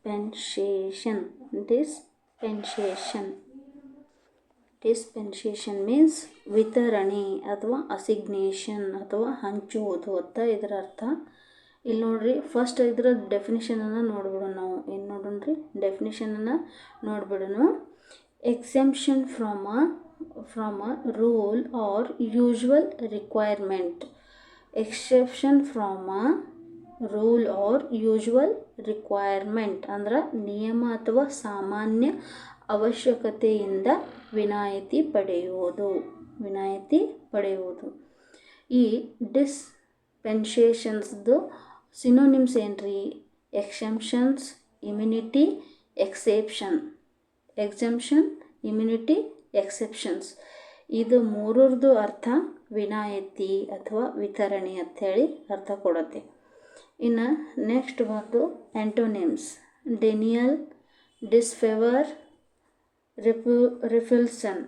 dispensation. Dispensation. Dispensation means ವಿತರಣೆ ಅಥವಾ ಅಸಿಗ್ನೇಷನ್ ಅಥವಾ ಹಂಚುವುದು ಅಂತ ಇದರ ಅರ್ಥ. ಇಲ್ಲಿ ನೋಡ್ರಿ, ಫಸ್ಟ್ ಇದರ ಡೆಫಿನಿಷನನ್ನು ನೋಡ್ಬಿಡೋಣ. ನಾವು ಏನು ನೋಡೋಣ ರೀ, ಡೆಫಿನಿಷನನ್ನು ನೋಡ್ಬಿಡೋಣ. Exemption from a rule or usual requirement. Exception from a rule or usual requirement ಅಂದ್ರೆ ನಿಯಮ ಅಥವಾ ಸಾಮಾನ್ಯ ಅವಶ್ಯಕತೆಯಿಂದ ವಿನಾಯಿತಿ ಪಡೆಯುವುದು. ಈ ಡಿಸ್ಪೆನ್ಸೇಷನ್ಸ್ದು ಸಿನೋನಿಮ್ಸ್ ಏನ್ರಿ? Exemptions, immunity, exception. Exemption, immunity, exceptions ಇದು ಮೂರರದು ಅರ್ಥ ವಿನಾಯಿತಿ ಅಥವಾ ವಿತರಣೆ ಅಂಥೇಳಿ ಅರ್ಥ ಕೊಡುತ್ತೆ. ಇನ್ನು ನೆಕ್ಸ್ಟ್ ಬಂದು ಆ್ಯಂಟೋನಿಮ್ಸ್. ಡೆನಿಯಲ್, ಡಿಸ್ಫೇವರ್, ರೆಫ್ಯುಲ್ಷನ್.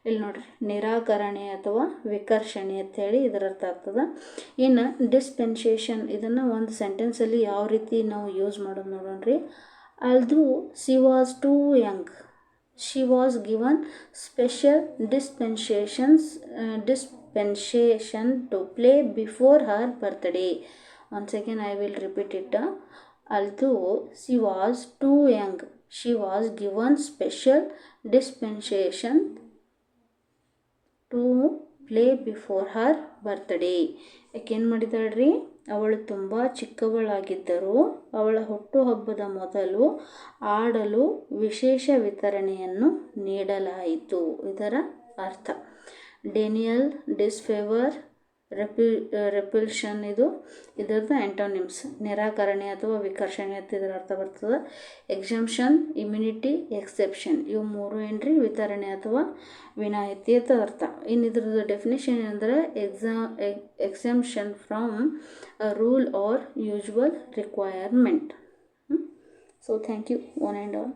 ಇಲ್ಲಿ ನೋಡ್ರಿ, ನಿರಾಕರಣೆ ಅಥವಾ ವಿಕರ್ಷಣೆ ಅಂಥೇಳಿ ಇದರ ಅರ್ಥ ಆಗ್ತದೆ. ಇನ್ನು ಡಿಸ್ಪೆನ್ಸೇಷನ್ ಇದನ್ನು ಒಂದು ಸೆಂಟೆನ್ಸಲ್ಲಿ ಯಾವ ರೀತಿ ನಾವು ಯೂಸ್ ಮಾಡೋದು ನೋಡೋಣ್ರಿ. although she was too young, she was given special dispensation to play before her birthday. Once again I will repeat it. Although she was too young, she was given special dispensation to play before her birthday. ಯಾಕೇನು ಮಾಡಿದಾಳ್ರಿ, ಅವಳು ತುಂಬ ಚಿಕ್ಕವಳಾಗಿದ್ದರೂ ಅವಳ ಹುಟ್ಟುಹಬ್ಬದ ಮೊದಲು ಆಡಲು ವಿಶೇಷ ವಿತರಣೆಯನ್ನು ನೀಡಲಾಯಿತು. ಇದರ ಅರ್ಥ ಡೆನಿಯಲ್, ಡಿಸ್ಫೇವರ್, ರೆಪಲ್ಷನ್ ಇದರದ್ದು ಆ್ಯಂಟೋನಿಮ್ಸ್. ನಿರಾಕರಣೆ ಅಥವಾ ವಿಕರ್ಷಣೆ ಅಂತ ಇದರ ಅರ್ಥ ಬರ್ತದೆ. ಎಕ್ಸೆಂಪ್ಷನ್, ಇಮ್ಯುನಿಟಿ, ಎಕ್ಸೆಪ್ಷನ್ ಇವು ಮೂರು ಏನ್ರಿ ವಿತರಣೆ ಅಥವಾ ವಿನಾಯಿತಿ ಅಂತ ಅರ್ಥ. ಇನ್ನು ಇದ್ರದ್ದು ಡೆಫಿನೇಷನ್ ಏನಂದ್ರೆ exemption from a rule or usual requirement. So thank you one and all.